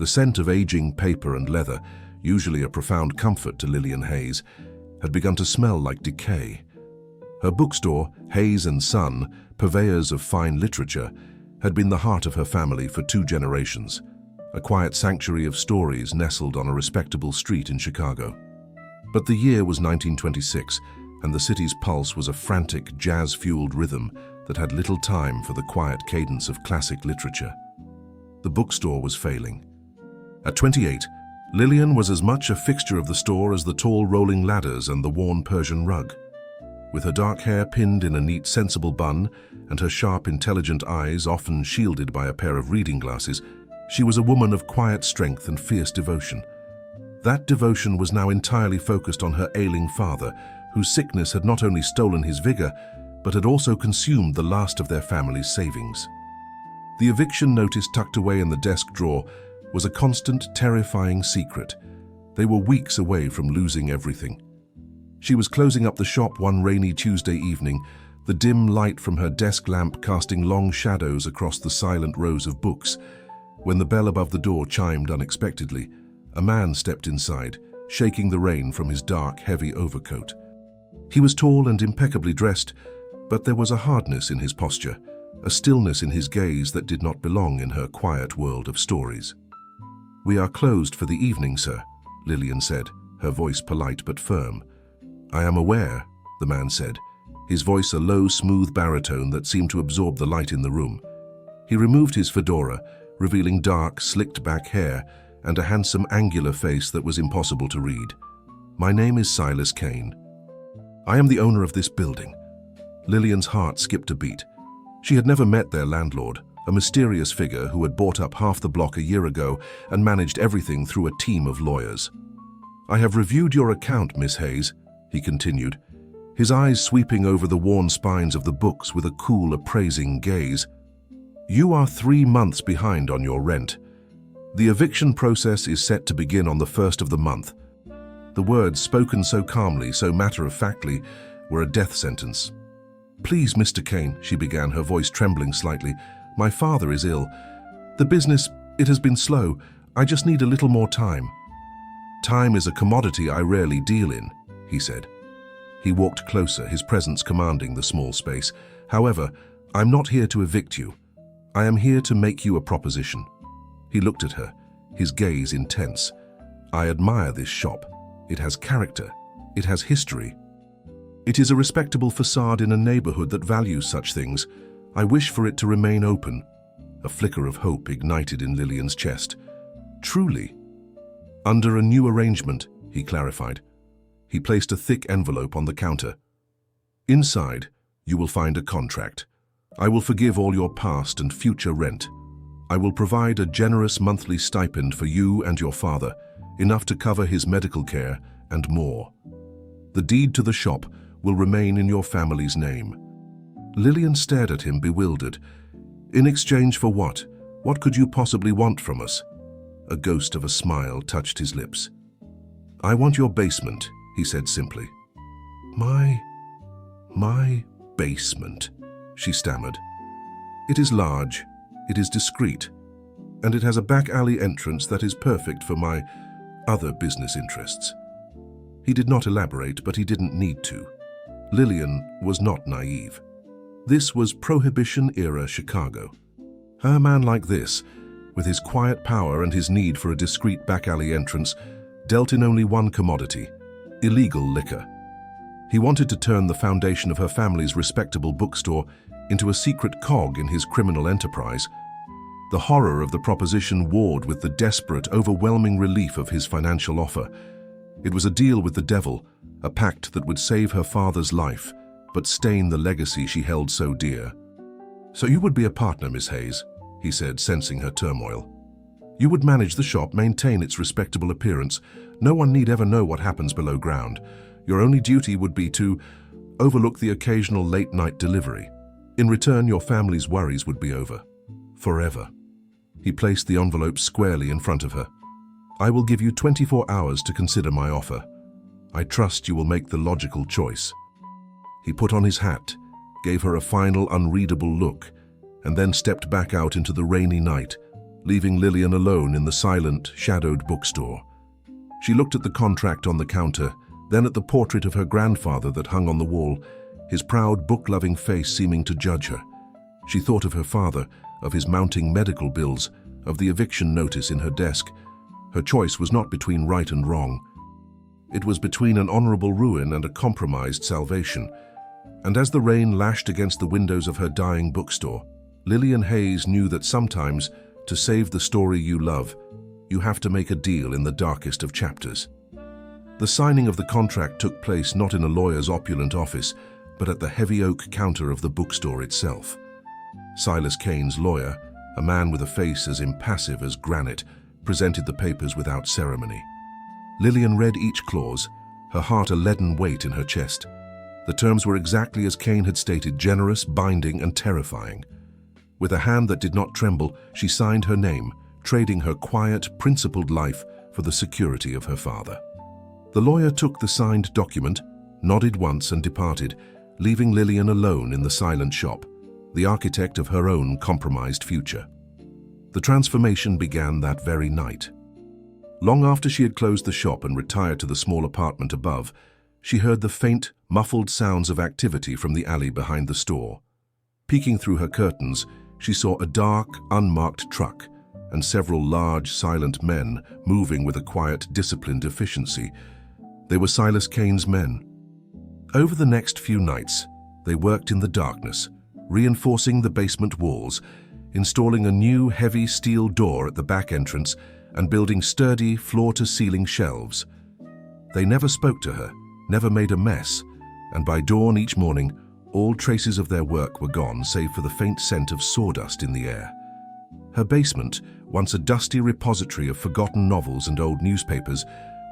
The scent of aging paper and leather, usually a profound comfort to Lillian Hayes, had begun to smell like decay. Her bookstore, Hayes & Son, purveyors of fine literature, had been the heart of her family for 2 generations, a quiet sanctuary of stories nestled on a respectable street in Chicago. But the year was 1926, and the city's pulse was a frantic, jazz-fueled rhythm that had little time for the quiet cadence of classic literature. The bookstore was failing. At 28, Lillian was as much a fixture of the store as the tall rolling ladders and the worn Persian rug. With her dark hair pinned in a neat, sensible bun and her sharp, intelligent eyes often shielded by a pair of reading glasses, she was a woman of quiet strength and fierce devotion. That devotion was now entirely focused on her ailing father, whose sickness had not only stolen his vigor, but had also consumed the last of their family's savings. The eviction notice tucked away in the desk drawer was a constant, terrifying secret. They were weeks away from losing everything. She was closing up the shop one rainy Tuesday evening, the dim light from her desk lamp casting long shadows across the silent rows of books. When the bell above the door chimed unexpectedly, a man stepped inside, shaking the rain from his dark, heavy overcoat. He was tall and impeccably dressed, but there was a hardness in his posture, a stillness in his gaze that did not belong in her quiet world of stories. "We are closed for the evening, sir," Lillian said, her voice polite but firm. "I am aware," the man said, his voice a low, smooth baritone that seemed to absorb the light in the room. He removed his fedora, revealing dark, slicked-back hair and a handsome, angular face that was impossible to read. "My name is Silas Kane. I am the owner of this building." Lillian's heart skipped a beat. She had never met their landlord, a mysterious figure who had bought up half the block a year ago and managed everything through a team of lawyers. "I have reviewed your account, Miss Hayes," he continued, his eyes sweeping over the worn spines of the books with a cool, appraising gaze. "You are 3 months behind on your rent. The eviction process is set to begin on the 1st of the month." The words, spoken so calmly, so matter-of-factly, were a death sentence. "Please, Mr. Kane," she began, her voice trembling slightly, "my father is ill. The business, it has been slow. I just need a little more time." "Time is a commodity I rarely deal in," he said. He walked closer, his presence commanding the small space. "However, I'm not here to evict you. I am here to make you a proposition." He looked at her, his gaze intense. "I admire this shop. It has character. It has history. It is a respectable facade in a neighborhood that values such things. I wish for it to remain open." A flicker of hope ignited in Lillian's chest. "Truly?" "Under a new arrangement," he clarified. He placed a thick envelope on the counter. "Inside, you will find a contract. I will forgive all your past and future rent. I will provide a generous monthly stipend for you and your father, enough to cover his medical care and more. The deed to the shop will remain in your family's name." Lillian stared at him, bewildered. "In exchange for what? What could you possibly want from us?" A ghost of a smile touched his lips. "I want your basement," he said simply. My basement," she stammered. "It is large, it is discreet, and it has a back alley entrance that is perfect for my other business interests." He did not elaborate, but he didn't need to. Lillian was not naive. This was Prohibition-era Chicago. Her man like this, with his quiet power and his need for a discreet back alley entrance, dealt in only one commodity: illegal liquor. He wanted to turn the foundation of her family's respectable bookstore into a secret cog in his criminal enterprise. The horror of the proposition warred with the desperate, overwhelming relief of his financial offer. It was a deal with the devil, a pact that would save her father's life, but stain the legacy she held so dear. "So you would be a partner, Miss Hayes," he said, sensing her turmoil. "You would manage the shop, maintain its respectable appearance. No one need ever know what happens below ground. Your only duty would be to overlook the occasional late-night delivery. In return, your family's worries would be over. Forever." He placed the envelope squarely in front of her. "I will give you 24 hours to consider my offer. I trust you will make the logical choice." He put on his hat, gave her a final unreadable look, and then stepped back out into the rainy night, leaving Lillian alone in the silent, shadowed bookstore. She looked at the contract on the counter, then at the portrait of her grandfather that hung on the wall, his proud, book-loving face seeming to judge her. She thought of her father, of his mounting medical bills, of the eviction notice in her desk. Her choice was not between right and wrong. It was between an honorable ruin and a compromised salvation. And as the rain lashed against the windows of her dying bookstore, Lillian Hayes knew that sometimes, to save the story you love, you have to make a deal in the darkest of chapters. The signing of the contract took place not in a lawyer's opulent office, but at the heavy oak counter of the bookstore itself. Silas Kane's lawyer, a man with a face as impassive as granite, presented the papers without ceremony. Lillian read each clause, her heart a leaden weight in her chest. The terms were exactly as Kane had stated, generous, binding, and terrifying. With a hand that did not tremble, she signed her name, trading her quiet, principled life for the security of her father. The lawyer took the signed document, nodded once and departed, leaving Lillian alone in the silent shop, the architect of her own compromised future. The transformation began that very night. Long after she had closed the shop and retired to the small apartment above, she heard the faint, muffled sounds of activity from the alley behind the store. Peeking through her curtains, she saw a dark, unmarked truck and several large, silent men moving with a quiet, disciplined efficiency. They were Silas Kane's men. Over the next few nights, they worked in the darkness, reinforcing the basement walls, installing a new heavy steel door at the back entrance, and building sturdy floor-to-ceiling shelves. They never spoke to her, never made a mess, and by dawn each morning, all traces of their work were gone save for the faint scent of sawdust in the air. Her basement, once a dusty repository of forgotten novels and old newspapers,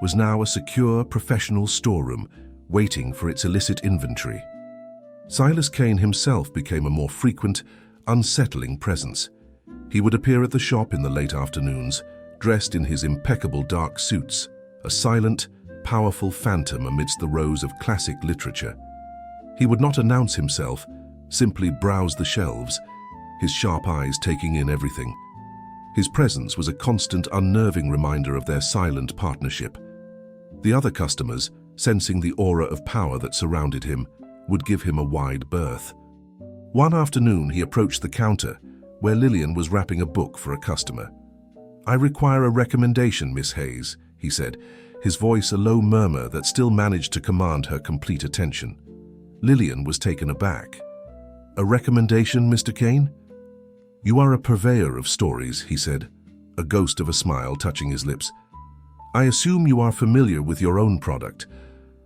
was now a secure, professional storeroom, waiting for its illicit inventory. Silas Kane himself became a more frequent, unsettling presence. He would appear at the shop in the late afternoons, dressed in his impeccable dark suits, a silent, powerful phantom amidst the rows of classic literature. He would not announce himself, simply browse the shelves, his sharp eyes taking in everything. His presence was a constant, unnerving reminder of their silent partnership. The other customers, sensing the aura of power that surrounded him, would give him a wide berth. One afternoon, he approached the counter, where Lillian was wrapping a book for a customer. "I require a recommendation, Miss Hayes," he said, his voice a low murmur that still managed to command her complete attention. Lillian was taken aback. "A recommendation, Mr. Kane?" "You are a purveyor of stories," he said, a ghost of a smile touching his lips. "I assume you are familiar with your own product.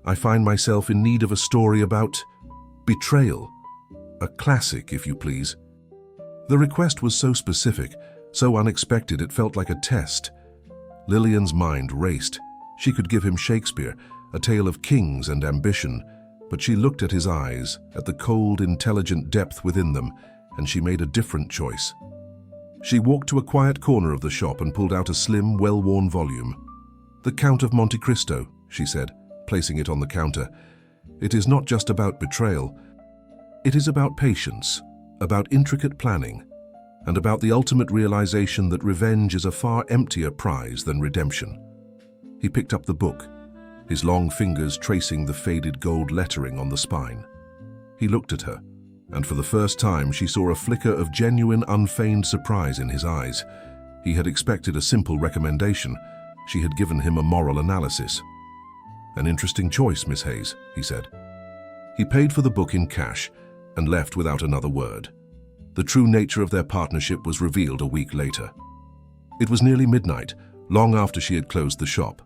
I find myself in need of a story about betrayal. A classic, if you please." The request was so specific, so unexpected it felt like a test. Lillian's mind raced. She could give him Shakespeare, a tale of kings and ambition, but she looked at his eyes, at the cold, intelligent depth within them, and she made a different choice. She walked to a quiet corner of the shop and pulled out a slim, well-worn volume. "The Count of Monte Cristo," she said, placing it on the counter. "It is not just about betrayal. It is about patience, about intricate planning, and about the ultimate realization that revenge is a far emptier prize than redemption." He picked up the book, his long fingers tracing the faded gold lettering on the spine. He looked at her, and for the first time she saw a flicker of genuine, unfeigned surprise in his eyes. He had expected a simple recommendation. She had given him a moral analysis. "An interesting choice, Miss Hayes," he said. He paid for the book in cash and left without another word. The true nature of their partnership was revealed a week later. It was nearly midnight, long after she had closed the shop.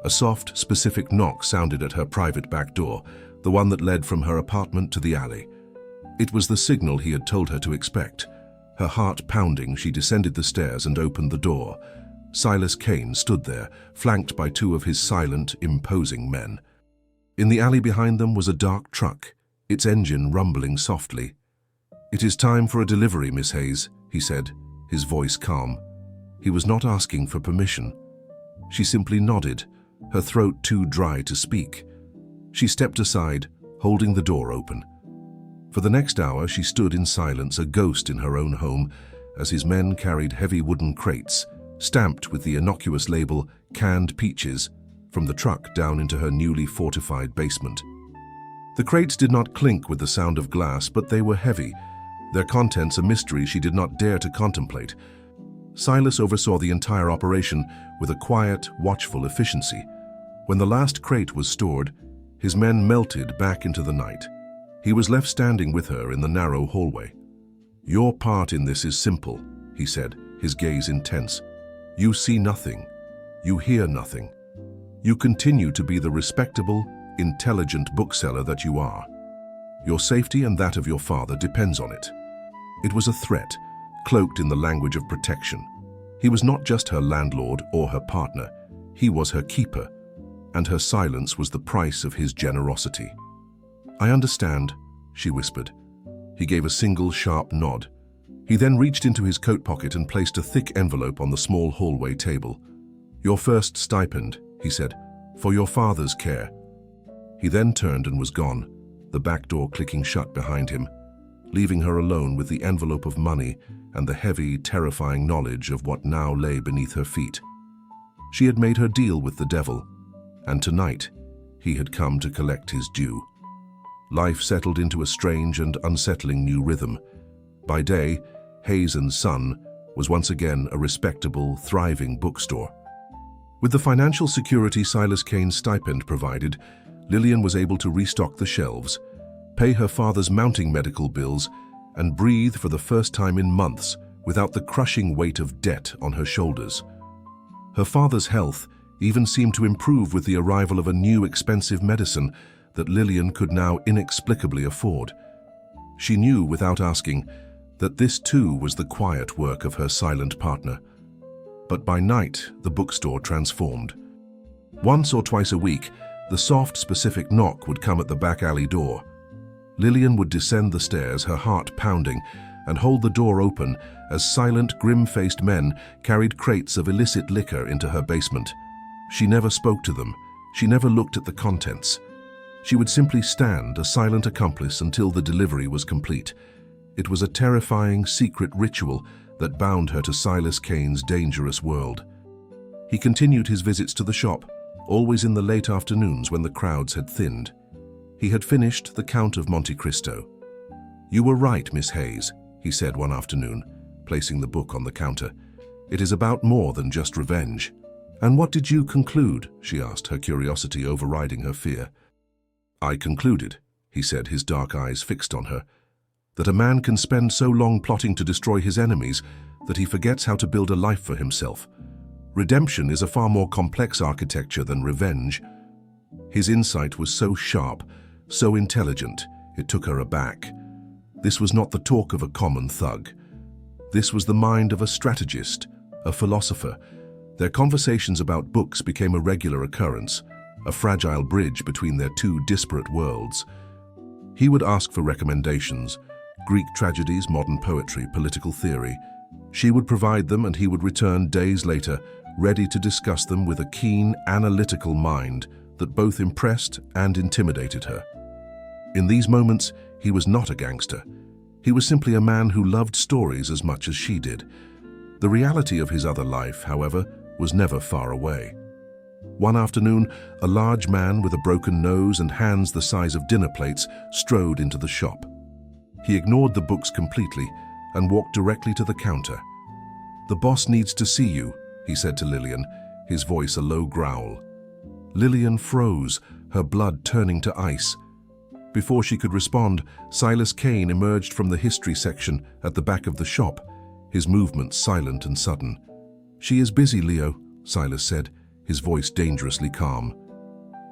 A soft, specific knock sounded at her private back door, the one that led from her apartment to the alley. It was the signal he had told her to expect. Her heart pounding, she descended the stairs and opened the door. Silas Kane stood there, flanked by two of his silent, imposing men. In the alley behind them was a dark truck, its engine rumbling softly. "It is time for a delivery, Miss Hayes," he said, his voice calm. He was not asking for permission. She simply nodded, her throat too dry to speak. She stepped aside, holding the door open. For the next hour, she stood in silence, a ghost in her own home, as his men carried heavy wooden crates, stamped with the innocuous label "Canned Peaches," from the truck down into her newly fortified basement. The crates did not clink with the sound of glass, but they were heavy, their contents a mystery she did not dare to contemplate. Silas oversaw the entire operation with a quiet, watchful efficiency. When the last crate was stored, his men melted back into the night. He was left standing with her in the narrow hallway. "Your part in this is simple," he said, his gaze intense. "You see nothing. You hear nothing. You continue to be the respectable, intelligent bookseller that you are. Your safety and that of your father depends on it." It was a threat, cloaked in the language of protection. He was not just her landlord or her partner. He was her keeper, and her silence was the price of his generosity. "I understand," she whispered. He gave a single sharp nod. He then reached into his coat pocket and placed a thick envelope on the small hallway table. "Your first stipend," he said, "for your father's care." He then turned and was gone, the back door clicking shut behind him, leaving her alone with the envelope of money and the heavy, terrifying knowledge of what now lay beneath her feet. She had made her deal with the devil, and tonight he had come to collect his due. Life settled into a strange and unsettling new rhythm. By day, Hayes & Son was once again a respectable, thriving bookstore. With the financial security Silas Kane's stipend provided, Lillian was able to restock the shelves, pay her father's mounting medical bills, and breathe for the first time in months without the crushing weight of debt on her shoulders. Her father's health even seemed to improve with the arrival of a new expensive medicine that Lillian could now inexplicably afford. She knew, without asking, that this too was the quiet work of her silent partner. But by night, the bookstore transformed. Once or twice a week, the soft, specific knock would come at the back alley door. Lillian would descend the stairs, her heart pounding, and hold the door open as silent, grim-faced men carried crates of illicit liquor into her basement. She never spoke to them. She never looked at the contents. She would simply stand, a silent accomplice, until the delivery was complete. It was a terrifying, secret ritual that bound her to Silas Kane's dangerous world. He continued his visits to the shop, always in the late afternoons when the crowds had thinned. He had finished The Count of Monte Cristo. "You were right, Miss Hayes," he said one afternoon, placing the book on the counter. "It is about more than just revenge." "And what did you conclude?" she asked, her curiosity overriding her fear. "I concluded," he said, his dark eyes fixed on her, "that a man can spend so long plotting to destroy his enemies that he forgets how to build a life for himself. Redemption is a far more complex architecture than revenge." His insight was so sharp, so intelligent, it took her aback. This was not the talk of a common thug. This was the mind of a strategist, a philosopher. Their conversations about books became a regular occurrence, a fragile bridge between their two disparate worlds. He would ask for recommendations, Greek tragedies, modern poetry, political theory. She would provide them, and he would return days later, ready to discuss them with a keen, analytical mind that both impressed and intimidated her. In these moments, he was not a gangster. He was simply a man who loved stories as much as she did. The reality of his other life, however, was never far away. One afternoon, a large man with a broken nose and hands the size of dinner plates strode into the shop. He ignored the books completely and walked directly to the counter. "The boss needs to see you," he said to Lillian, his voice a low growl. Lillian froze, her blood turning to ice. Before she could respond, Silas Kane emerged from the history section at the back of the shop, his movements silent and sudden. "She is busy, Leo," Silas said, his voice dangerously calm.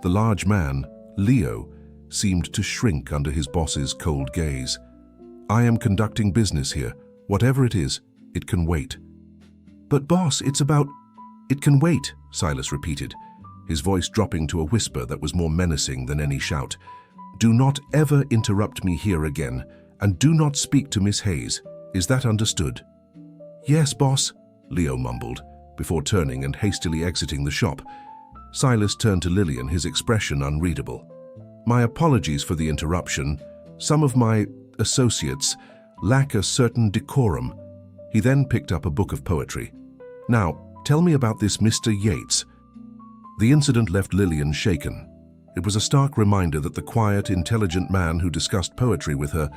The large man, Leo, seemed to shrink under his boss's cold gaze. "I am conducting business here. Whatever it is, it can wait." "But boss, it's about—" "It can wait," Silas repeated, his voice dropping to a whisper that was more menacing than any shout. "Do not ever interrupt me here again, and do not speak to Miss Hayes. Is that understood?" "Yes, boss," Leo mumbled, before turning and hastily exiting the shop. Silas turned to Lillian, his expression unreadable. "My apologies for the interruption. Some of my associates lack a certain decorum. He then picked up a book of poetry. "Now, tell me about this Mr. Yates." The incident left Lillian shaken. It was a stark reminder that the quiet, intelligent man who discussed poetry with her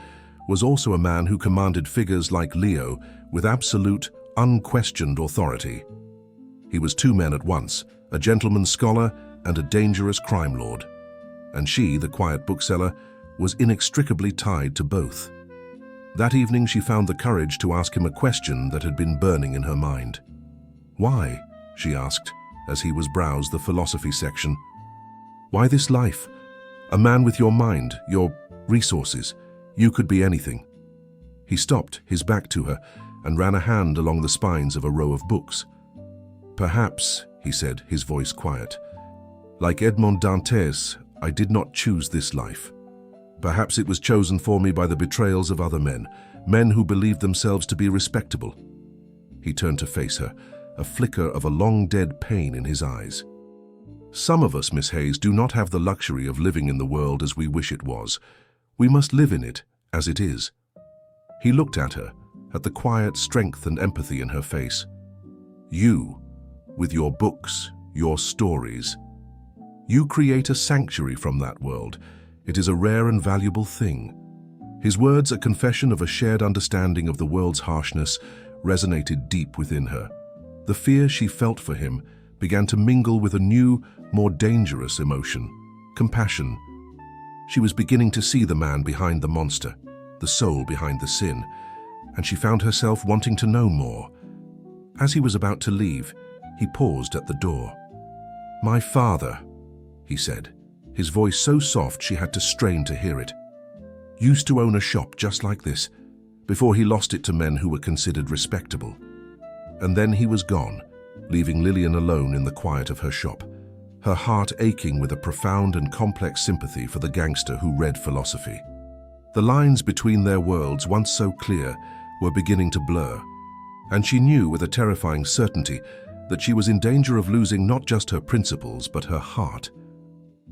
was also a man who commanded figures like Leo with absolute, unquestioned authority. He was two men at once, a gentleman scholar and a dangerous crime lord. And she, the quiet bookseller, was inextricably tied to both. That evening she found the courage to ask him a question that had been burning in her mind. "Why?" she asked, as he was browsed the philosophy section. "Why this life? A man with your mind, your resources. You could be anything." He stopped, his back to her, and ran a hand along the spines of a row of books. "Perhaps," he said, his voice quiet, "like Edmond Dantes, I did not choose this life. Perhaps it was chosen for me by the betrayals of other men, men who believed themselves to be respectable." He turned to face her, a flicker of a long-dead pain in his eyes. "Some of us, Miss Hayes, do not have the luxury of living in the world as we wish it was. We must live in it as it is." He looked at her, at the quiet strength and empathy in her face. "You, with your books, your stories, you create a sanctuary from that world. It is a rare and valuable thing." His words, a confession of a shared understanding of the world's harshness, resonated deep within her. The fear she felt for him began to mingle with a new, more dangerous emotion, compassion. She was beginning to see the man behind the monster, the soul behind the sin, and she found herself wanting to know more. As he was about to leave, he paused at the door. "My father," he said, his voice so soft she had to strain to hear it, "used to own a shop just like this, before he lost it to men who were considered respectable." And then he was gone, leaving Lillian alone in the quiet of her shop, her heart aching with a profound and complex sympathy for the gangster who read philosophy. The lines between their worlds, once so clear, were beginning to blur, and she knew with a terrifying certainty that she was in danger of losing not just her principles but her heart.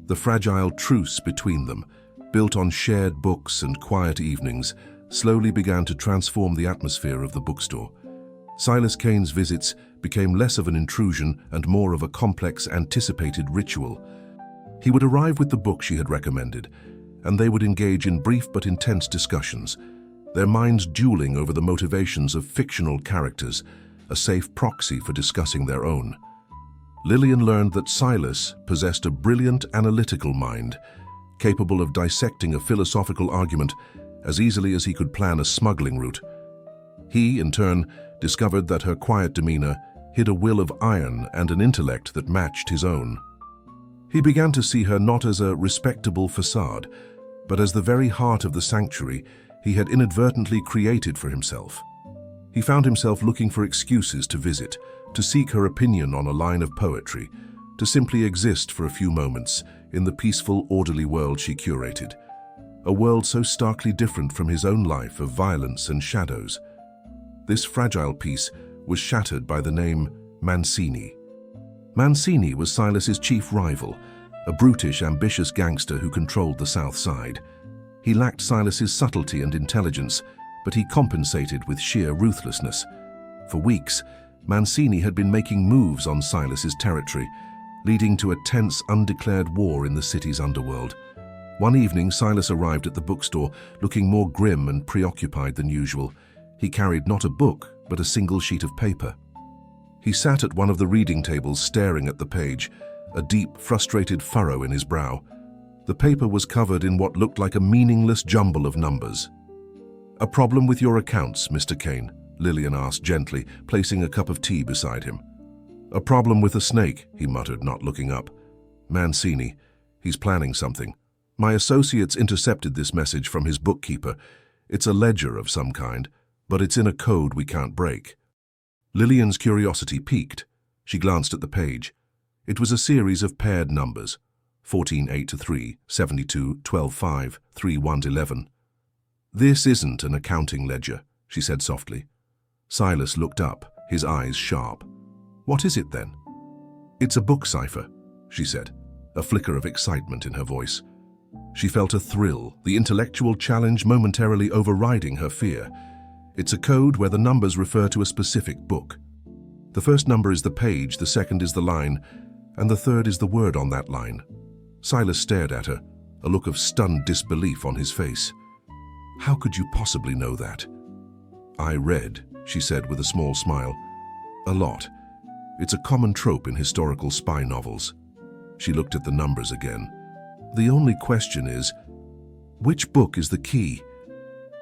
The fragile truce between them, built on shared books and quiet evenings, slowly began to transform the atmosphere of the bookstore. Silas Kane's visits became less of an intrusion and more of a complex, anticipated ritual. He would arrive with the book she had recommended, and they would engage in brief but intense discussions, their minds dueling over the motivations of fictional characters, a safe proxy for discussing their own. Lillian learned that Silas possessed a brilliant analytical mind, capable of dissecting a philosophical argument as easily as he could plan a smuggling route. He, in turn, discovered that her quiet demeanor hid a will of iron and an intellect that matched his own. He began to see her not as a respectable facade, but as the very heart of the sanctuary he had inadvertently created for himself. He found himself looking for excuses to visit, to seek her opinion on a line of poetry, to simply exist for a few moments in the peaceful, orderly world she curated, a world so starkly different from his own life of violence and shadows. This fragile peace was shattered by the name Mancini. Mancini was Silas's chief rival, a brutish, ambitious gangster who controlled the South Side. He lacked Silas's subtlety and intelligence, but he compensated with sheer ruthlessness. For weeks, Mancini had been making moves on Silas's territory, leading to a tense, undeclared war in the city's underworld. One evening, Silas arrived at the bookstore, looking more grim and preoccupied than usual. He carried not a book, but a single sheet of paper. He sat at one of the reading tables, staring at the page, a deep, frustrated furrow in his brow. The paper was covered in what looked like a meaningless jumble of numbers. "A problem with your accounts, Mr. Kane?" Lillian asked gently, placing a cup of tea beside him. "A problem with a snake," he muttered, not looking up. "Mancini. He's planning something. My associates intercepted this message from his bookkeeper. It's a ledger of some kind, but it's in a code we can't break." Lillian's curiosity piqued. She glanced at the page. It was a series of paired numbers, 14-8-3, 72, 12-5, 3-1-11. "This isn't an accounting ledger," she said softly. Silas looked up, his eyes sharp. "What is it then?" "It's a book cipher," she said, a flicker of excitement in her voice. She felt a thrill, the intellectual challenge momentarily overriding her fear. It's a code where the numbers refer to a specific book. The first number is the page, the second is the line, and the third is the word on that line. Silas stared at her, a look of stunned disbelief on his face. How could you possibly know that? I read, she said with a small smile. A lot. It's a common trope in historical spy novels. She looked at the numbers again. The only question is, which book is the key?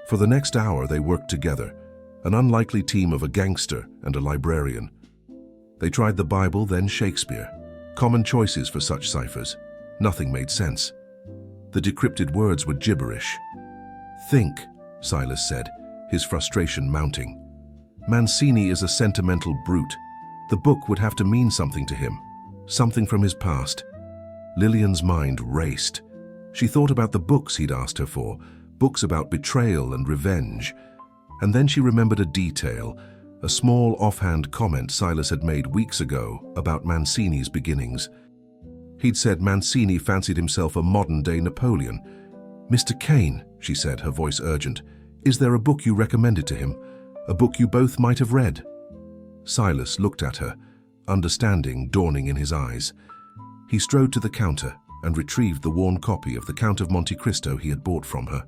For the next hour they worked together, an unlikely team of a gangster and a librarian. They tried the Bible, then Shakespeare. Common choices for such ciphers. Nothing made sense. The decrypted words were gibberish. Think, Silas said, his frustration mounting. Mancini is a sentimental brute. The book would have to mean something to him, something from his past. Lillian's mind raced. She thought about the books he'd asked her for, books about betrayal and revenge. And then she remembered a detail, a small offhand comment Silas had made weeks ago about Mancini's beginnings. He'd said Mancini fancied himself a modern-day Napoleon. "Mr. Kane," she said, her voice urgent, "is there a book you recommended to him? A book you both might have read?" Silas looked at her, understanding dawning in his eyes. He strode to the counter and retrieved the worn copy of The Count of Monte Cristo he had bought from her.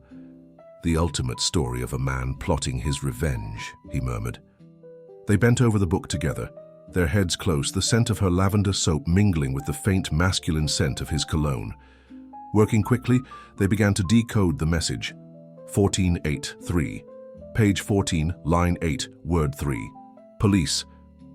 "The ultimate story of a man plotting his revenge," he murmured. They bent over the book together, their heads close, the scent of her lavender soap mingling with the faint masculine scent of his cologne. Working quickly, they began to decode the message. 1483. Page 14, line 8, word 3. Police.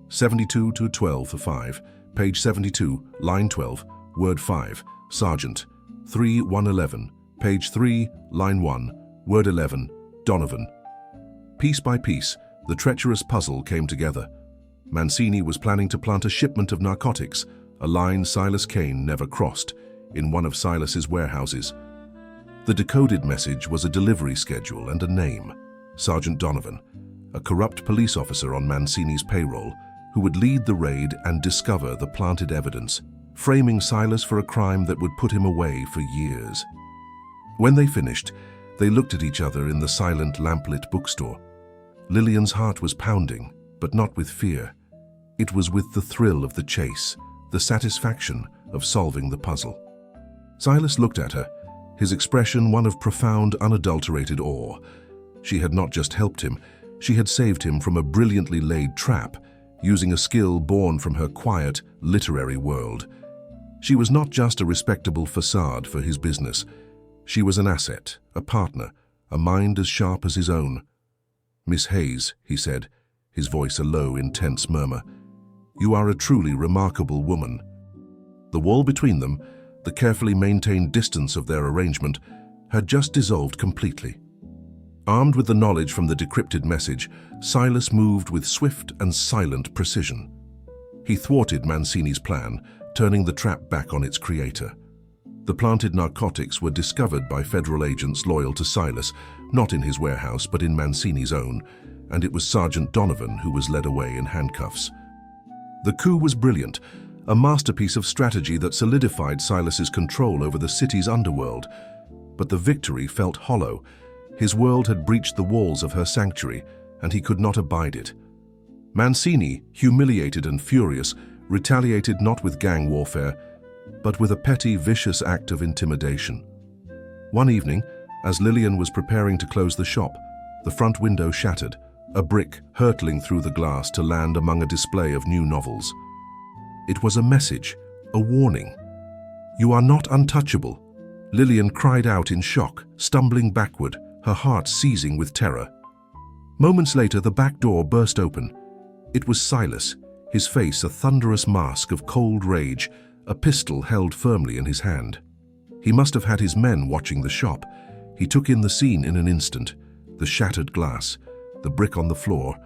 72 to 12 for 5. Page 72, line 12, word 5. Sergeant. 3111. Page 3, line 1, word 11. Donovan. Piece by piece, the treacherous puzzle came together. Mancini was planning to plant a shipment of narcotics, a line Silas Kane never crossed, in one of Silas's warehouses. The decoded message was a delivery schedule and a name, Sergeant Donovan, a corrupt police officer on Mancini's payroll, who would lead the raid and discover the planted evidence, framing Silas for a crime that would put him away for years. When they finished, they looked at each other in the silent lamplit bookstore. Lillian's heart was pounding, but not with fear. It was with the thrill of the chase, the satisfaction of solving the puzzle. Silas looked at her, his expression one of profound, unadulterated awe. She had not just helped him, she had saved him from a brilliantly laid trap, using a skill born from her quiet, literary world. She was not just a respectable facade for his business. She was an asset, a partner, a mind as sharp as his own. "Miss Hayes," he said, his voice a low, intense murmur, "you are a truly remarkable woman." The wall between them, the carefully maintained distance of their arrangement, had just dissolved completely. Armed with the knowledge from the decrypted message, Silas moved with swift and silent precision. He thwarted Mancini's plan, turning the trap back on its creator. The planted narcotics were discovered by federal agents loyal to Silas, not in his warehouse but in Mancini's own, and it was Sergeant Donovan who was led away in handcuffs. The coup was brilliant, a masterpiece of strategy that solidified Silas's control over the city's underworld. But the victory felt hollow. His world had breached the walls of her sanctuary, and he could not abide it. Mancini, humiliated and furious, retaliated not with gang warfare, but with a petty, vicious act of intimidation. One evening, as Lillian was preparing to close the shop, the front window shattered, a brick hurtling through the glass to land among a display of new novels. It was a message, a warning. "You are not untouchable." Lillian cried out in shock, stumbling backward, her heart seizing with terror. Moments later, the back door burst open. It was Silas, his face a thunderous mask of cold rage, a pistol held firmly in his hand. He must have had his men watching the shop. He took in the scene in an instant, the shattered glass, the brick on the floor,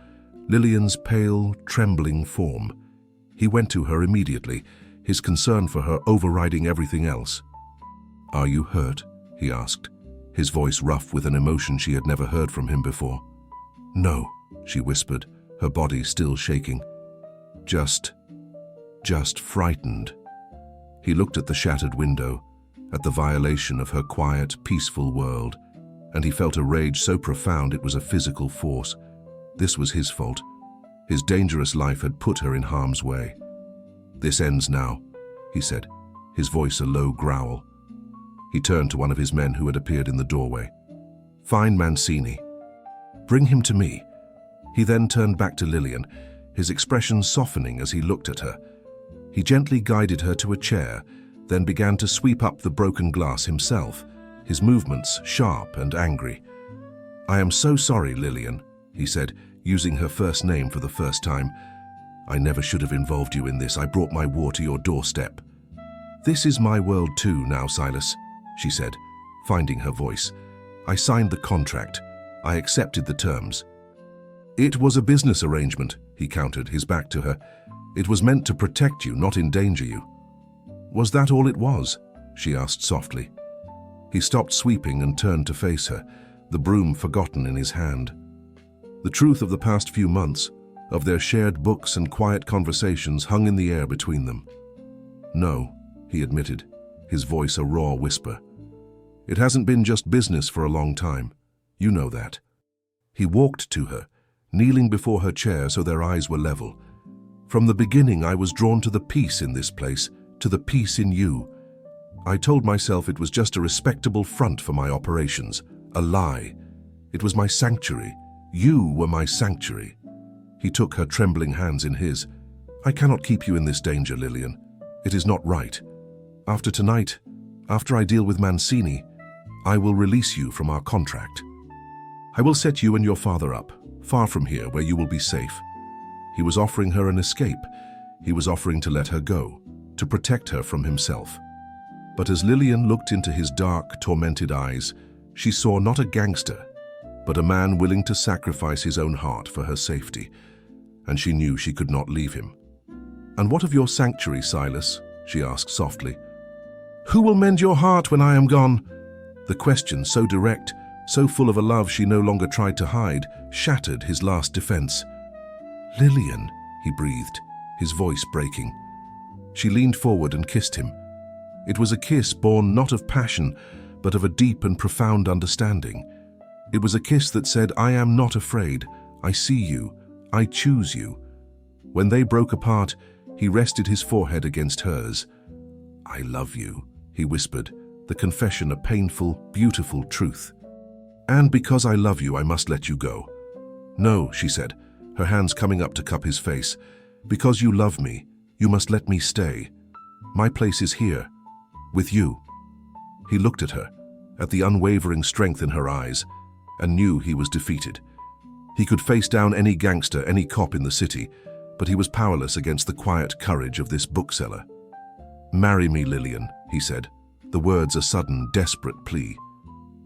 Lillian's pale, trembling form. He went to her immediately, his concern for her overriding everything else. "Are you hurt?" he asked, his voice rough with an emotion she had never heard from him before. "No," she whispered, her body still shaking. Just frightened." He looked at the shattered window, at the violation of her quiet, peaceful world, and he felt a rage so profound it was a physical force. This was his fault. His dangerous life had put her in harm's way. "This ends now," he said, his voice a low growl. He turned to one of his men who had appeared in the doorway. "Find Mancini. Bring him to me." He then turned back to Lillian, his expression softening as he looked at her. He gently guided her to a chair, then began to sweep up the broken glass himself, his movements sharp and angry. "I am so sorry, Lillian," he said, using her first name for the first time. "I never should have involved you in this. I brought my war to your doorstep." "This is my world too now, Silas," she said, finding her voice. "I signed the contract. I accepted the terms." "It was a business arrangement," he countered, his back to her. "It was meant to protect you, not endanger you." "Was that all it was?" she asked softly. He stopped sweeping and turned to face her, the broom forgotten in his hand. The truth of the past few months, of their shared books and quiet conversations, hung in the air between them. "No," he admitted, his voice a raw whisper. "It hasn't been just business for a long time. You know that." He walked to her, kneeling before her chair so their eyes were level. "From the beginning I was drawn to the peace in this place, to the peace in you. I told myself it was just a respectable front for my operations, a lie. It was my sanctuary. You were my sanctuary." He took her trembling hands in his. "I cannot keep you in this danger, Lillian. It is not right. After tonight, after I deal with Mancini, I will release you from our contract. I will set you and your father up, far from here, where you will be safe." He was offering her an escape. He was offering to let her go, to protect her from himself. But as Lillian looked into his dark, tormented eyes, she saw not a gangster, but a man willing to sacrifice his own heart for her safety, and she knew she could not leave him. "And what of your sanctuary, Silas?" she asked softly. "Who will mend your heart when I am gone?" The question, so direct, so full of a love she no longer tried to hide, shattered his last defense. "Lillian," he breathed, his voice breaking. She leaned forward and kissed him. It was a kiss born not of passion, but of a deep and profound understanding. It was a kiss that said, "I am not afraid. I see you. I choose you." When they broke apart, he rested his forehead against hers. "I love you," he whispered, the confession a painful, beautiful truth. "And because I love you, I must let you go." "No," she said, her hands coming up to cup his face. "Because you love me, you must let me stay. My place is here, with you." He looked at her, at the unwavering strength in her eyes, and knew he was defeated. He could face down any gangster, any cop in the city, but he was powerless against the quiet courage of this bookseller. "Marry me, Lillian," he said, the words a sudden, desperate plea.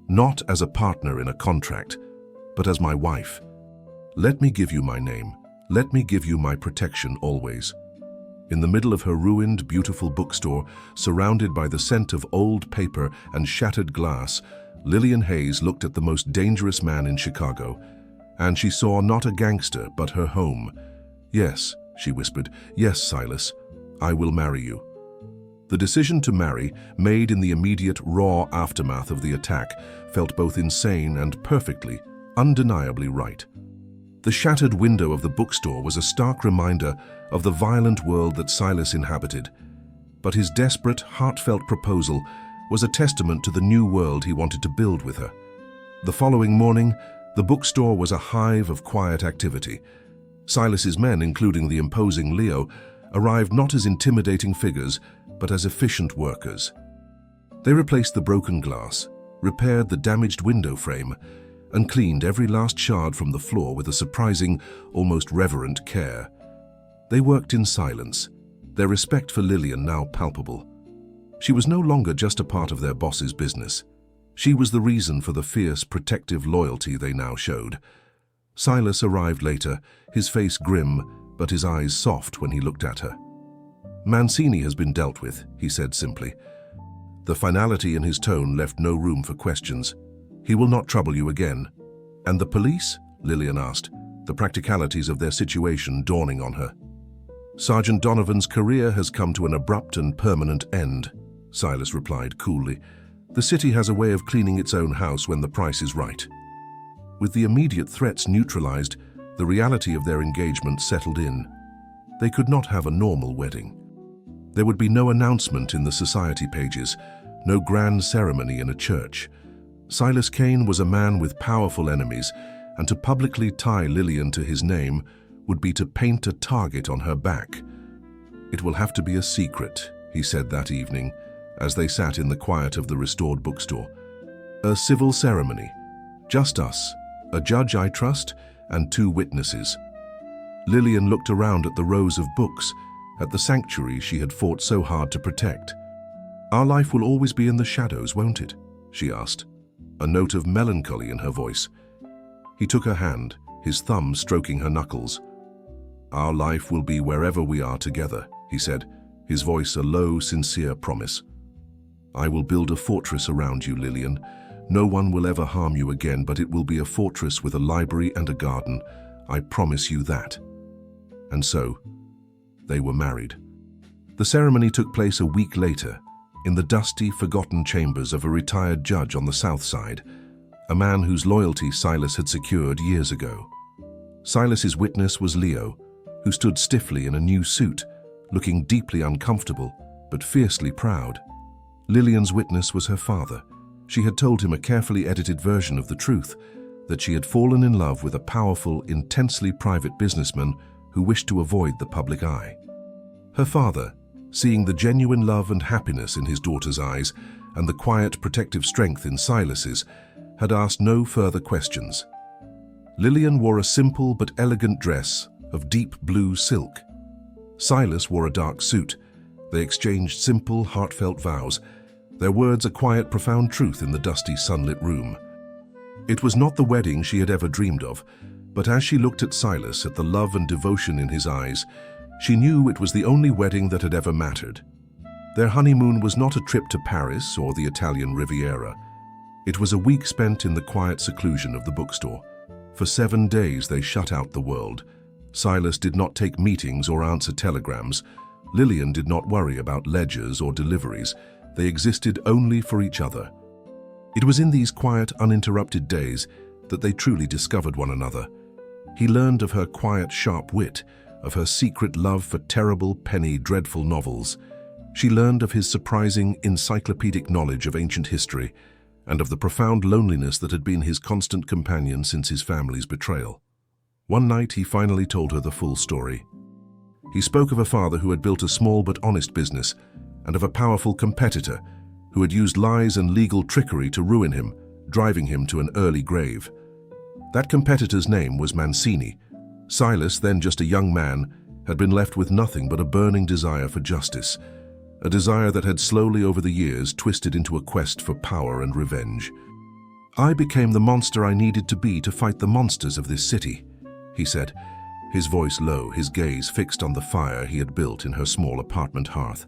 "Not as a partner in a contract, but as my wife. Let me give you my name. Let me give you my protection always." In the middle of her ruined, beautiful bookstore, surrounded by the scent of old paper and shattered glass, Lillian Hayes looked at the most dangerous man in Chicago, and she saw not a gangster, but her home. "Yes," she whispered, "yes, Silas, I will marry you." The decision to marry, made in the immediate, raw aftermath of the attack, felt both insane and perfectly, undeniably right. The shattered window of the bookstore was a stark reminder of the violent world that Silas inhabited, but his desperate, heartfelt proposal was a testament to the new world he wanted to build with her. The following morning, the bookstore was a hive of quiet activity. Silas's men, including the imposing Leo, arrived not as intimidating figures, but as efficient workers. They replaced the broken glass, repaired the damaged window frame, and cleaned every last shard from the floor with a surprising, almost reverent care. They worked in silence, their respect for Lillian now palpable. She was no longer just a part of their boss's business. She was the reason for the fierce, protective loyalty they now showed. Silas arrived later, his face grim, but his eyes soft when he looked at her. "Mancini has been dealt with," he said simply. The finality in his tone left no room for questions. "He will not trouble you again." "And the police?" Lillian asked, the practicalities of their situation dawning on her. "Sergeant Donovan's career has come to an abrupt and permanent end," Silas replied coolly. "The city has a way of cleaning its own house when the price is right." With the immediate threats neutralized, The reality of their engagement settled in. They could not have a normal wedding. There would be no announcement in the society pages, no grand ceremony in a church. Silas Kane was a man with powerful enemies, and to publicly tie Lillian to his name would be to paint a target on her back. "It will have to be a secret," he said that evening, as they sat in the quiet of the restored bookstore. "A civil ceremony. Just us, a judge I trust, and 2 witnesses." Lillian looked around at the rows of books, at the sanctuary she had fought so hard to protect. "Our life will always be in the shadows, won't it?" she asked, a note of melancholy in her voice. He took her hand, his thumb stroking her knuckles. "Our life will be wherever we are together," he said, his voice a low, sincere promise. "I will build a fortress around you, Lillian. No one will ever harm you again, but it will be a fortress with a library and a garden. I promise you that." And so, they were married. The ceremony took place a week later, in the dusty, forgotten chambers of a retired judge on the south side, a man whose loyalty Silas had secured years ago. Silas's witness was Leo, who stood stiffly in a new suit, looking deeply uncomfortable, but fiercely proud. Lillian's witness was her father. She had told him a carefully edited version of the truth, that she had fallen in love with a powerful, intensely private businessman who wished to avoid the public eye. Her father, seeing the genuine love and happiness in his daughter's eyes and the quiet, protective strength in Silas's, had asked no further questions. Lillian wore a simple but elegant dress of deep blue silk. Silas wore a dark suit. They exchanged simple, heartfelt vows, their words a quiet, profound truth in the dusty, sunlit room. It was not the wedding she had ever dreamed of, but as she looked at Silas, at the love and devotion in his eyes, she knew it was the only wedding that had ever mattered. Their honeymoon was not a trip to Paris or the Italian Riviera. It was a week spent in the quiet seclusion of the bookstore. For 7 days they shut out the world. Silas did not take meetings or answer telegrams. Lillian did not worry about ledgers or deliveries. They existed only for each other. It was in these quiet, uninterrupted days that they truly discovered one another. He learned of her quiet, sharp wit, of her secret love for terrible, penny, dreadful novels. She learned of his surprising, encyclopedic knowledge of ancient history, and of the profound loneliness that had been his constant companion since his family's betrayal. One night he finally told her the full story. He spoke of a father who had built a small but honest business, and of a powerful competitor who had used lies and legal trickery to ruin him, driving him to an early grave. That competitor's name was Mancini. Silas, then just a young man, had been left with nothing but a burning desire for justice, a desire that had slowly over the years twisted into a quest for power and revenge. "I became the monster I needed to be to fight the monsters of this city," he said, his voice low, his gaze fixed on the fire he had built in her small apartment hearth.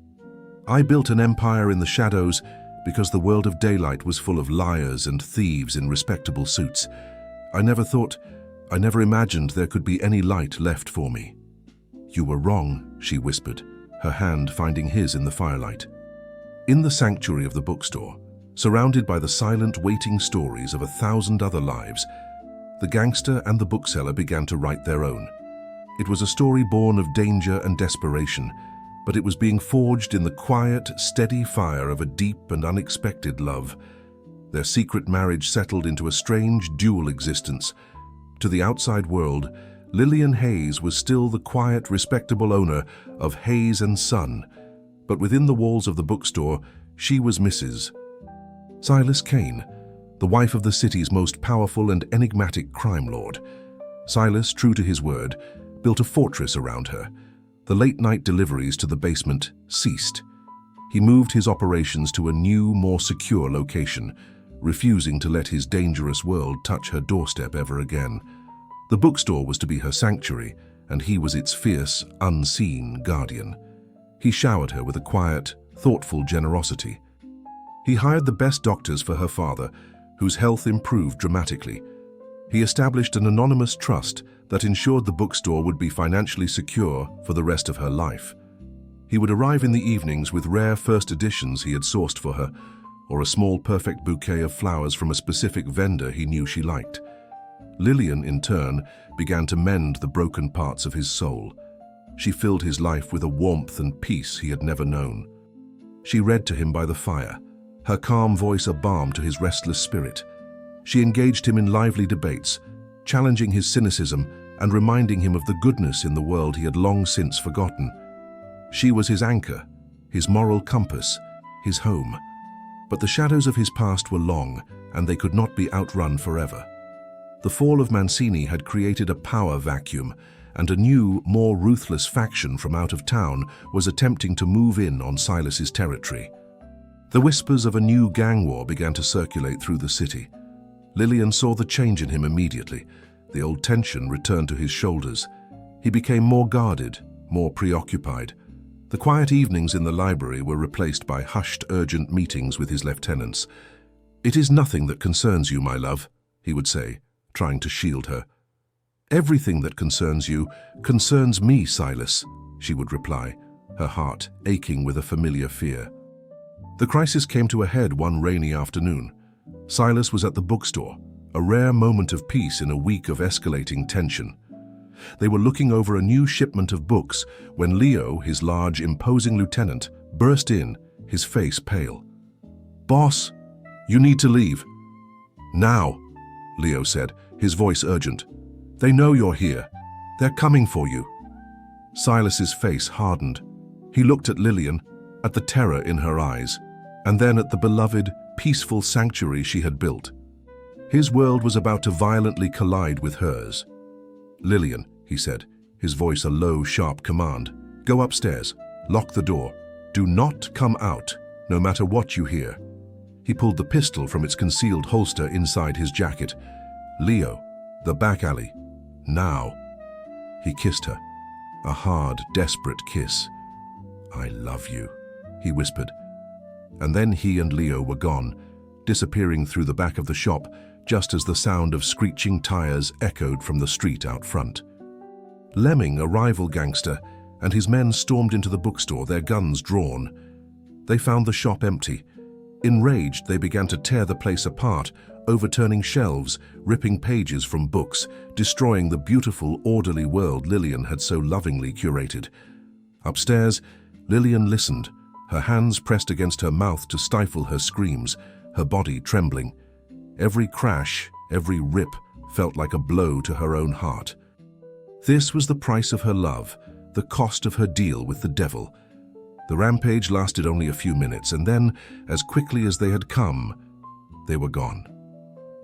"I built an empire in the shadows because the world of daylight was full of liars and thieves in respectable suits. I never imagined there could be any light left for me." "You were wrong," she whispered, her hand finding his in the firelight. In the sanctuary of the bookstore, surrounded by the silent, waiting stories of 1,000 other lives, the gangster and the bookseller began to write their own. It was a story born of danger and desperation, but it was being forged in the quiet, steady fire of a deep and unexpected love. Their secret marriage settled into a strange, dual existence. To the outside world, Lillian Hayes was still the quiet, respectable owner of Hayes and Son, but within the walls of the bookstore, she was Mrs. Silas Kane, the wife of the city's most powerful and enigmatic crime lord. Silas, true to his word, built a fortress around her. The late-night deliveries to the basement ceased. He moved his operations to a new, more secure location, refusing to let his dangerous world touch her doorstep ever again. The bookstore was to be her sanctuary, and he was its fierce, unseen guardian. He showered her with a quiet, thoughtful generosity. He hired the best doctors for her father, whose health improved dramatically. He established an anonymous trust that ensured the bookstore would be financially secure for the rest of her life. He would arrive in the evenings with rare first editions he had sourced for her, or a small perfect bouquet of flowers from a specific vendor he knew she liked. Lillian, in turn, began to mend the broken parts of his soul. She filled his life with a warmth and peace he had never known. She read to him by the fire, her calm voice a balm to his restless spirit. She engaged him in lively debates, challenging his cynicism and reminding him of the goodness in the world he had long since forgotten. She was his anchor, his moral compass, his home. But the shadows of his past were long, and they could not be outrun forever. The fall of Mancini had created a power vacuum, and a new, more ruthless faction from out of town was attempting to move in on Silas's territory. The whispers of a new gang war began to circulate through the city. Lillian saw the change in him immediately. The old tension returned to his shoulders. He became more guarded, more preoccupied. The quiet evenings in the library were replaced by hushed, urgent meetings with his lieutenants. "It is nothing that concerns you, my love," he would say, trying to shield her. "Everything that concerns you concerns me, Silas," she would reply, her heart aching with a familiar fear. The crisis came to a head one rainy afternoon. Silas was at the bookstore, a rare moment of peace in a week of escalating tension. They were looking over a new shipment of books when Leo, his large, imposing lieutenant, burst in, his face pale. "Boss, you need to leave." "Now," Leo said, his voice urgent. "They know you're here. They're coming for you." Silas's face hardened. He looked at Lillian, at the terror in her eyes, and then at the beloved, peaceful sanctuary she had built. His world was about to violently collide with hers. "Lillian," he said, his voice a low, sharp command, "go upstairs. Lock the door. Do not come out, no matter what you hear." He pulled the pistol from its concealed holster inside his jacket. "Leo, the back alley. Now." He kissed her, a hard, desperate kiss. "I love you," he whispered. And then he and Leo were gone, disappearing through the back of the shop, just as the sound of screeching tires echoed from the street out front. Lemming, a rival gangster, and his men stormed into the bookstore, their guns drawn. They found the shop empty. Enraged, they began to tear the place apart, overturning shelves, ripping pages from books, destroying the beautiful, orderly world Lillian had so lovingly curated. Upstairs, Lillian listened, her hands pressed against her mouth to stifle her screams, her body trembling. Every crash, every rip, felt like a blow to her own heart. This was the price of her love, the cost of her deal with the devil. The rampage lasted only a few minutes, and then, as quickly as they had come, they were gone.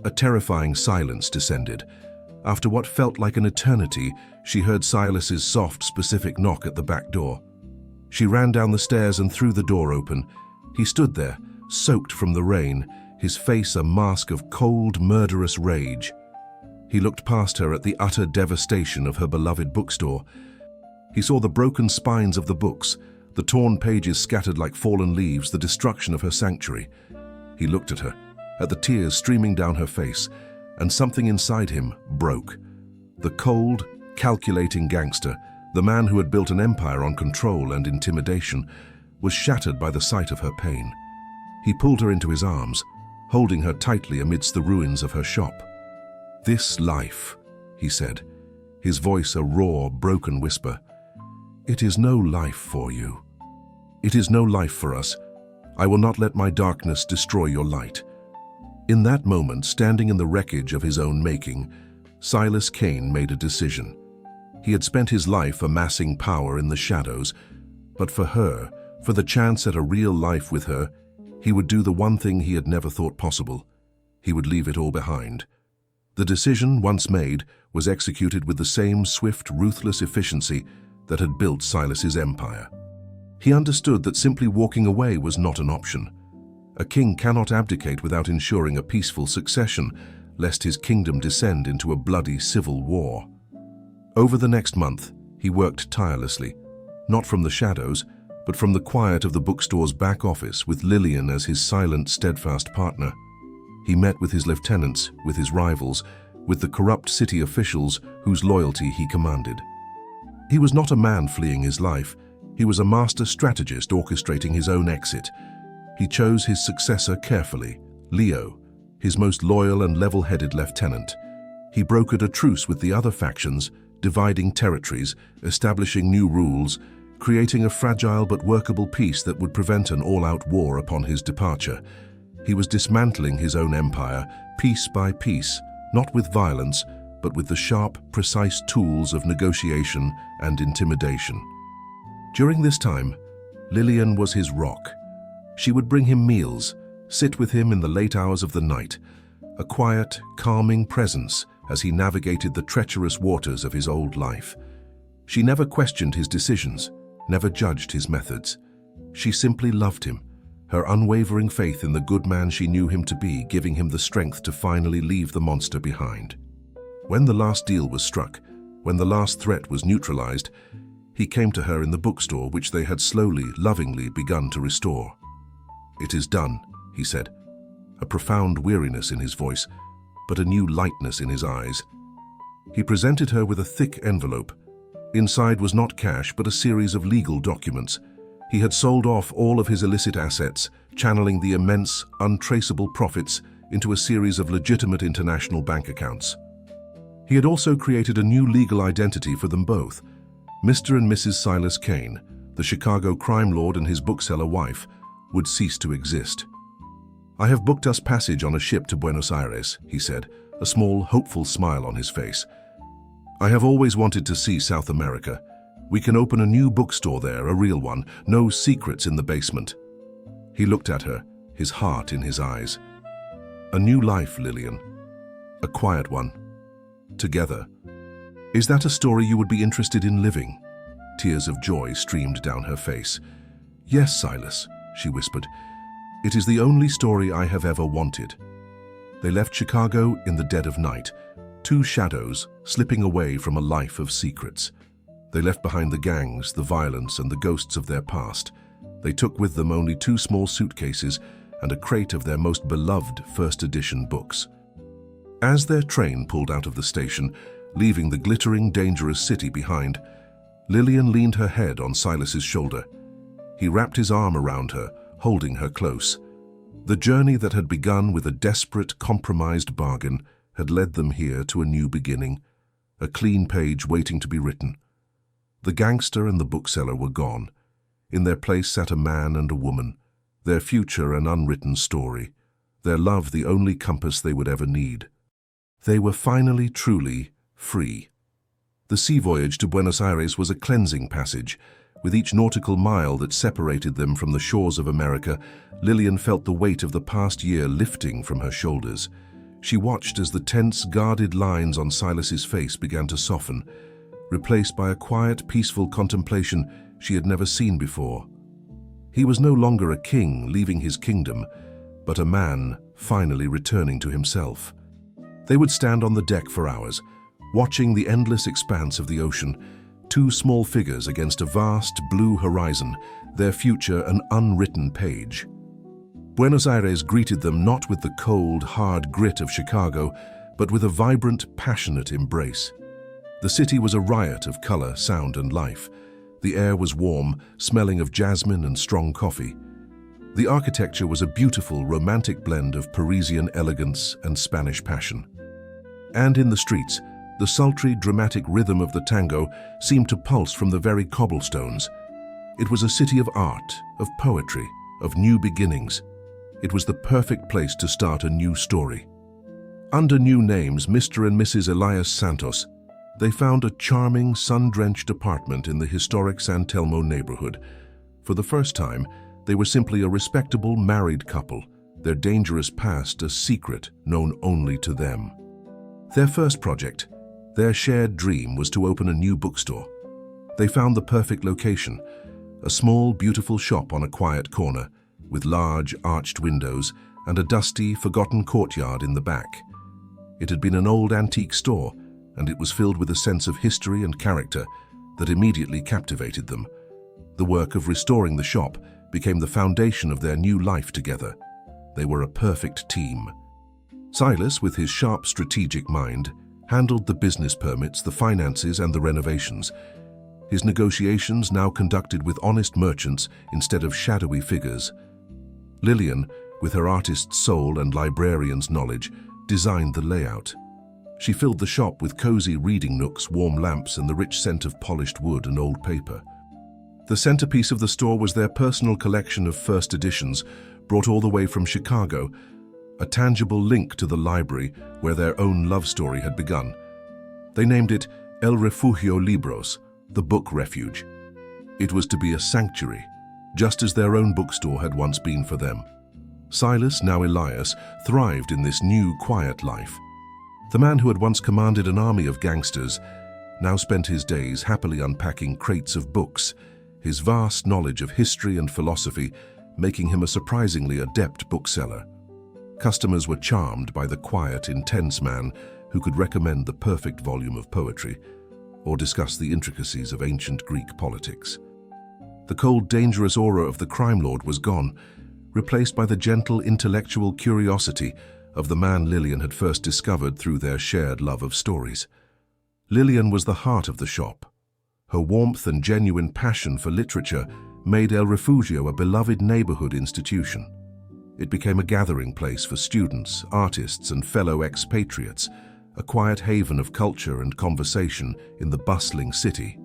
A terrifying silence descended. After what felt like an eternity, she heard Silas's soft, specific knock at the back door. She ran down the stairs and threw the door open. He stood there, soaked from the rain, his face a mask of cold, murderous rage. He looked past her at the utter devastation of her beloved bookstore. He saw the broken spines of the books, the torn pages scattered like fallen leaves, the destruction of her sanctuary. He looked at her, at the tears streaming down her face, and something inside him broke. The cold, calculating gangster, the man who had built an empire on control and intimidation, was shattered by the sight of her pain. He pulled her into his arms, holding her tightly amidst the ruins of her shop. "This life," he said, his voice a raw, broken whisper. "It is no life for you. It is no life for us. I will not let my darkness destroy your light." In that moment, standing in the wreckage of his own making, Silas Kane made a decision. He had spent his life amassing power in the shadows, but for her, for the chance at a real life with her, he would do the one thing he had never thought possible. He would leave it all behind. The decision, once made, was executed with the same swift, ruthless efficiency that had built Silas's empire. He understood that simply walking away was not an option. A king cannot abdicate without ensuring a peaceful succession, lest his kingdom descend into a bloody civil war. Over the next month, he worked tirelessly, not from the shadows, but from the quiet of the bookstore's back office, with Lillian as his silent, steadfast partner. He met with his lieutenants, with his rivals, with the corrupt city officials whose loyalty he commanded. He was not a man fleeing his life. He was a master strategist orchestrating his own exit. He chose his successor carefully, Leo, his most loyal and level-headed lieutenant. He brokered a truce with the other factions, dividing territories, establishing new rules, creating a fragile but workable peace that would prevent an all-out war upon his departure. He was dismantling his own empire, piece by piece, not with violence, but with the sharp, precise tools of negotiation and intimidation. During this time, Lillian was his rock. She would bring him meals, sit with him in the late hours of the night, a quiet, calming presence as he navigated the treacherous waters of his old life. She never questioned his decisions, never judged his methods. She simply loved him, her unwavering faith in the good man she knew him to be, giving him the strength to finally leave the monster behind. When the last deal was struck, when the last threat was neutralized, he came to her in the bookstore which they had slowly, lovingly begun to restore. "It is done," he said, a profound weariness in his voice, but a new lightness in his eyes. He presented her with a thick envelope. Inside was not cash, but a series of legal documents. He had sold off all of his illicit assets, channeling the immense, untraceable profits into a series of legitimate international bank accounts. He had also created a new legal identity for them both. Mr. and Mrs. Silas Kane, the Chicago crime lord and his bookseller wife, would cease to exist. "I have booked us passage on a ship to Buenos Aires," he said, a small, hopeful smile on his face. "I have always wanted to see South America. We can open a new bookstore there, a real one, no secrets in the basement." He looked at her, his heart in his eyes. "A new life, Lillian. A quiet one. Together. Is that a story you would be interested in living?" Tears of joy streamed down her face. "Yes, Silas," she whispered. "It is the only story I have ever wanted." They left Chicago in the dead of night, two shadows slipping away from a life of secrets. They left behind the gangs, the violence, and the ghosts of their past. They took with them only 2 small suitcases and a crate of their most beloved first-edition books. As their train pulled out of the station, leaving the glittering, dangerous city behind, Lillian leaned her head on Silas's shoulder. He wrapped his arm around her, holding her close. The journey that had begun with a desperate, compromised bargain had led them here to a new beginning, a clean page waiting to be written. The gangster and the bookseller were gone. In their place sat a man and a woman, their future an unwritten story, their love the only compass they would ever need. They were finally, truly free. The sea voyage to Buenos Aires was a cleansing passage. With each nautical mile that separated them from the shores of America, Lillian felt the weight of the past year lifting from her shoulders. She watched as the tense, guarded lines on Silas's face began to soften, replaced by a quiet, peaceful contemplation she had never seen before. He was no longer a king leaving his kingdom, but a man finally returning to himself. They would stand on the deck for hours, watching the endless expanse of the ocean, 2 small figures against a vast blue horizon, their future an unwritten page. Buenos Aires greeted them not with the cold, hard grit of Chicago, but with a vibrant, passionate embrace. The city was a riot of color, sound, and life. The air was warm, smelling of jasmine and strong coffee. The architecture was a beautiful, romantic blend of Parisian elegance and Spanish passion. And in the streets, the sultry, dramatic rhythm of the tango seemed to pulse from the very cobblestones. It was a city of art, of poetry, of new beginnings. It was the perfect place to start a new story. Under new names, Mr. and Mrs. Elias Santos, they found a charming, sun-drenched apartment in the historic San Telmo neighborhood. For the first time, they were simply a respectable married couple, their dangerous past a secret known only to them. Their first project, their shared dream, was to open a new bookstore. They found the perfect location, a small, beautiful shop on a quiet corner, with large, arched windows and a dusty, forgotten courtyard in the back. It had been an old antique store, and it was filled with a sense of history and character that immediately captivated them. The work of restoring the shop became the foundation of their new life together. They were a perfect team. Silas, with his sharp, strategic mind, handled the business permits, the finances, and the renovations. His negotiations now conducted with honest merchants instead of shadowy figures. Lillian, with her artist's soul and librarian's knowledge, designed the layout. She filled the shop with cozy reading nooks, warm lamps, and the rich scent of polished wood and old paper. The centerpiece of the store was their personal collection of first editions, brought all the way from Chicago, a tangible link to the library where their own love story had begun. They named it El Refugio Libros, the book refuge. It was to be a sanctuary, just as their own bookstore had once been for them. Silas, now Elias, thrived in this new, quiet life. The man who had once commanded an army of gangsters now spent his days happily unpacking crates of books, his vast knowledge of history and philosophy making him a surprisingly adept bookseller. Customers were charmed by the quiet, intense man who could recommend the perfect volume of poetry or discuss the intricacies of ancient Greek politics. The cold, dangerous aura of the crime lord was gone, replaced by the gentle, intellectual curiosity of the man Lillian had first discovered through their shared love of stories. Lillian was the heart of the shop. Her warmth and genuine passion for literature made El Refugio a beloved neighborhood institution. It became a gathering place for students, artists, and fellow expatriates, a quiet haven of culture and conversation in the bustling city.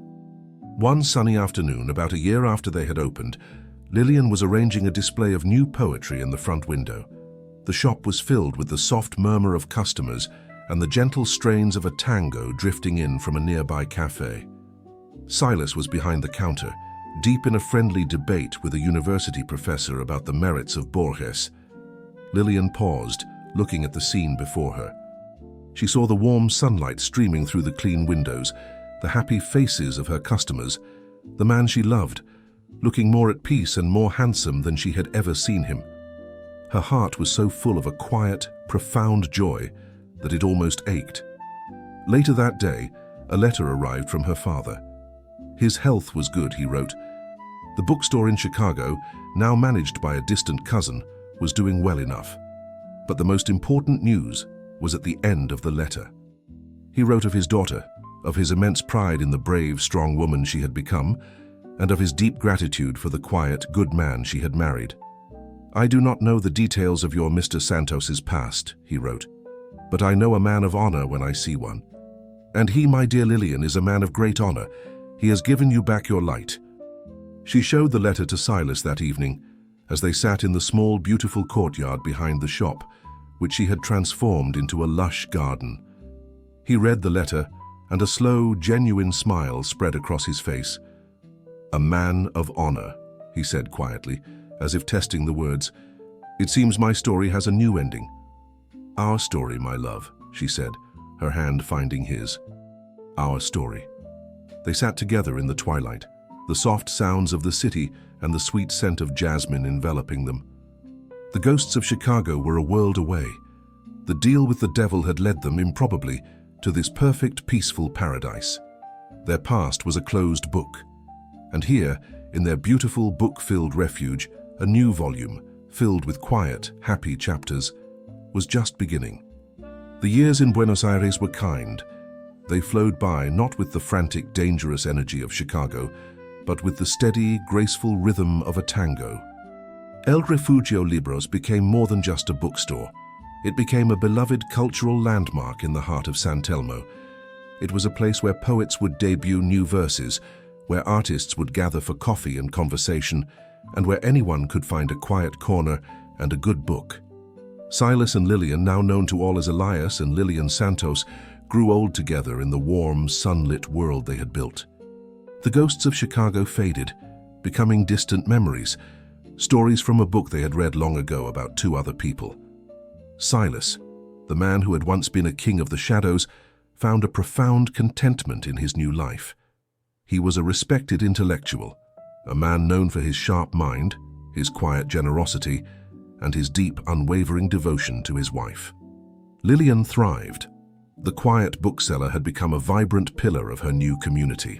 One sunny afternoon, about a year after they had opened, Lillian was arranging a display of new poetry in the front window. The shop was filled with the soft murmur of customers and the gentle strains of a tango drifting in from a nearby cafe. Silas was behind the counter, deep in a friendly debate with a university professor about the merits of Borges. Lillian paused, looking at the scene before her. She saw the warm sunlight streaming through the clean windows, the happy faces of her customers, the man she loved, looking more at peace and more handsome than she had ever seen him. Her heart was so full of a quiet, profound joy that it almost ached. Later that day, a letter arrived from her father. His health was good, he wrote. The bookstore in Chicago, now managed by a distant cousin, was doing well enough. But the most important news was at the end of the letter. He wrote of his daughter, of his immense pride in the brave, strong woman she had become, and of his deep gratitude for the quiet, good man she had married. "I do not know the details of your Mr. Santos's past," he wrote, "but I know a man of honor when I see one. And he, my dear Lillian, is a man of great honor. He has given you back your light." She showed the letter to Silas that evening, as they sat in the small, beautiful courtyard behind the shop, which she had transformed into a lush garden. He read the letter, and a slow, genuine smile spread across his face. "A man of honor," he said quietly, as if testing the words. "It seems my story has a new ending." "Our story, my love," she said, her hand finding his. "Our story." They sat together in the twilight, the soft sounds of the city and the sweet scent of jasmine enveloping them. The ghosts of Chicago were a world away. The deal with the devil had led them, improbably, to this perfect, peaceful paradise. Their past was a closed book. And here, in their beautiful, book-filled refuge, a new volume, filled with quiet, happy chapters, was just beginning. The years in Buenos Aires were kind. They flowed by not with the frantic, dangerous energy of Chicago, but with the steady, graceful rhythm of a tango. El Refugio Libros became more than just a bookstore. It became a beloved cultural landmark in the heart of San Telmo. It was a place where poets would debut new verses, where artists would gather for coffee and conversation, and where anyone could find a quiet corner and a good book. Silas and Lillian, now known to all as Elias and Lillian Santos, grew old together in the warm, sunlit world they had built. The ghosts of Chicago faded, becoming distant memories, stories from a book they had read long ago about two other people. Silas, the man who had once been a king of the shadows, found a profound contentment in his new life. He was a respected intellectual, a man known for his sharp mind, his quiet generosity, and his deep, unwavering devotion to his wife. Lillian thrived. The quiet bookseller had become a vibrant pillar of her new community.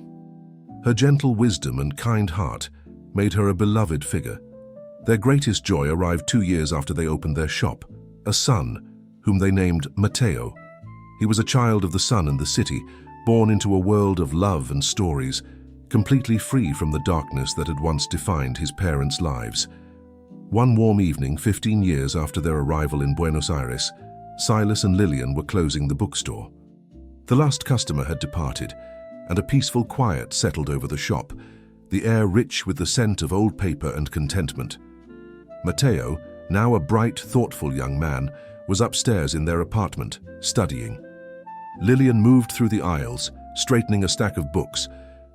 Her gentle wisdom and kind heart made her a beloved figure. Their greatest joy arrived 2 years after they opened their shop, a son, whom they named Mateo. He was a child of the sun and the city, born into a world of love and stories, completely free from the darkness that had once defined his parents' lives. One warm evening, 15 years after their arrival in Buenos Aires, Silas and Lillian were closing the bookstore. The last customer had departed, and a peaceful quiet settled over the shop, the air rich with the scent of old paper and contentment. Matteo, now a bright, thoughtful young man, was upstairs in their apartment, studying. Lillian moved through the aisles, straightening a stack of books,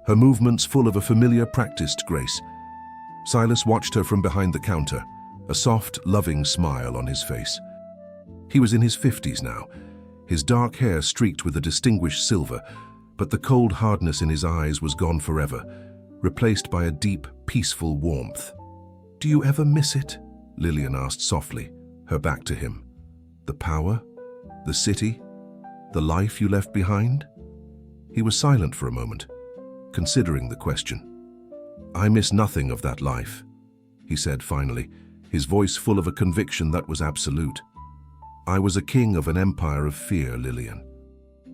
her movements full of a familiar, practiced grace. Silas watched her from behind the counter, a soft, loving smile on his face. He was in his 50s now, his dark hair streaked with a distinguished silver, but the cold hardness in his eyes was gone forever, replaced by a deep, peaceful warmth. "Do you ever miss it?" Lillian asked softly, her back to him. "The power? The city? The life you left behind?" He was silent for a moment, considering the question. "I miss nothing of that life," he said finally, his voice full of a conviction that was absolute. "I was a king of an empire of fear, Lillian.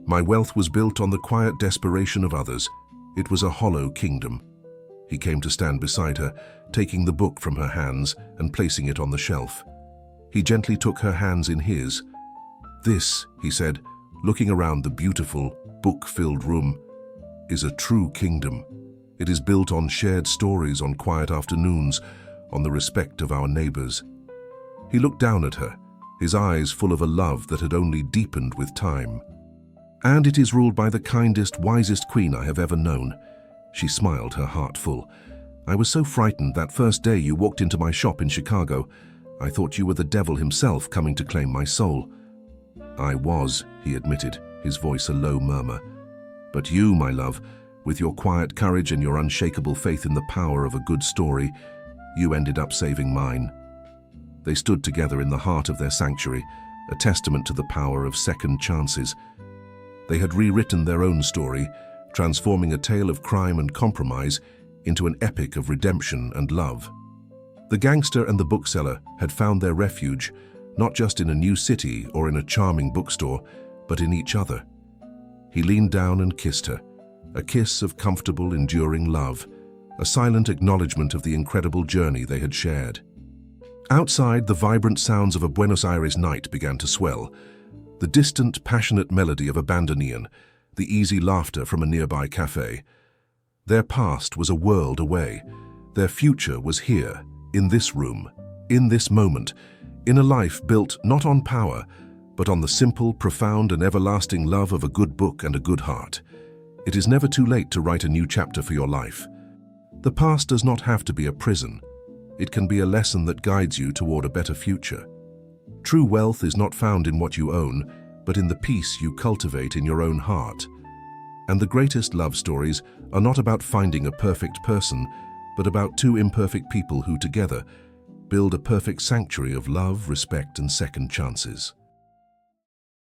My wealth was built on the quiet desperation of others. It was a hollow kingdom." He came to stand beside her, taking the book from her hands and placing it on the shelf. He gently took her hands in his. "This," he said, looking around the beautiful, book-filled room, "is a true kingdom. It is built on shared stories, on quiet afternoons, on the respect of our neighbors." He looked down at her, his eyes full of a love that had only deepened with time. "And it is ruled by the kindest, wisest queen I have ever known." She smiled, her heart full. "I was so frightened that first day you walked into my shop in Chicago. I thought you were the devil himself coming to claim my soul." "I was," he admitted, his voice a low murmur. "But you, my love, with your quiet courage and your unshakable faith in the power of a good story, you ended up saving mine." They stood together in the heart of their sanctuary, a testament to the power of second chances. They had rewritten their own story, transforming a tale of crime and compromise into an epic of redemption and love. The gangster and the bookseller had found their refuge, not just in a new city or in a charming bookstore, but in each other. He leaned down and kissed her, a kiss of comfortable, enduring love, a silent acknowledgement of the incredible journey they had shared. Outside, the vibrant sounds of a Buenos Aires night began to swell, the distant, passionate melody of a bandoneon, the easy laughter from a nearby cafe. Their past was a world away. Their future was here, in this room, in this moment, in a life built not on power, but on the simple, profound, and everlasting love of a good book and a good heart. It is never too late to write a new chapter for your life. The past does not have to be a prison. It can be a lesson that guides you toward a better future. True wealth is not found in what you own, but in the peace you cultivate in your own heart. And the greatest love stories are not about finding a perfect person, but about two imperfect people who together build a perfect sanctuary of love, respect, and second chances.